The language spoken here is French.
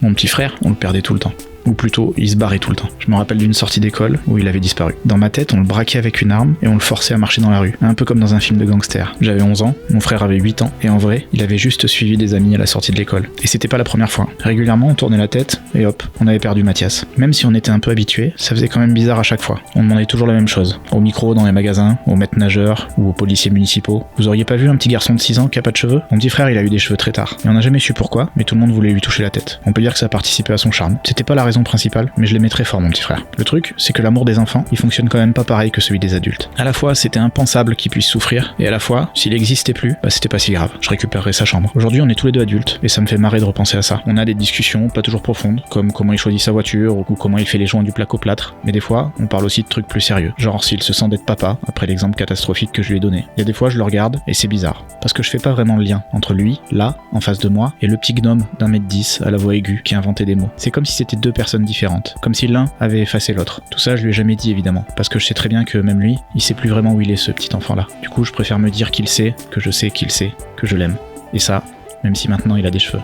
Mon petit frère, on le perdait tout le temps. Ou plutôt, il se barrait tout le temps. Je me rappelle d'une sortie d'école où il avait disparu. Dans ma tête, on le braquait avec une arme et on le forçait à marcher dans la rue. Un peu comme dans un film de gangster. J'avais 11 ans, mon frère avait 8 ans, et en vrai, il avait juste suivi des amis à la sortie de l'école. Et c'était pas la première fois. Régulièrement, on tournait la tête, et hop, on avait perdu Mathias. Même si on était un peu habitué, ça faisait quand même bizarre à chaque fois. On demandait toujours la même chose. Au micro, dans les magasins, aux maîtres nageurs, ou aux policiers municipaux. Vous auriez pas vu un petit garçon de 6 ans qui a pas de cheveux? Mon petit frère, il a eu des cheveux très tard. Et on n'a jamais su pourquoi, mais tout le monde voulait lui toucher la tête. On peut dire que ça a participé à son charme. C'était pas la raison principale, mais je l'aimais très fort, mon petit frère. Le truc, c'est que l'amour des enfants, il fonctionne quand même pas pareil que celui des adultes. À la fois, c'était impensable qu'il puisse souffrir, et à la fois, s'il existait plus, bah c'était pas si grave. Je récupérerais sa chambre. Aujourd'hui, on est tous les deux adultes, et ça me fait marrer de repenser à ça. On a des discussions pas toujours profondes, comme comment il choisit sa voiture, ou comment il fait les joints du plaque au plâtre. Mais des fois, on parle aussi de trucs plus sérieux. Genre s'il se sent d'être papa, après l'exemple catastrophique que je lui ai donné. Il y a des fois, je le regarde, et c'est bizarre. Parce que je fais pas vraiment le lien entre lui, là, en face de moi, et le petit gnome d'1m10 à la voix aiguë qui inventait des mots. C'est comme si c'était deux personnes différentes. Comme si l'un avait effacé l'autre. Tout ça, je lui ai jamais dit évidemment, parce que je sais très bien que même lui, il sait plus vraiment où il est ce petit enfant-là. Du coup, je préfère me dire qu'il sait, que je sais qu'il sait, que je l'aime. Et ça, même si maintenant il a des cheveux.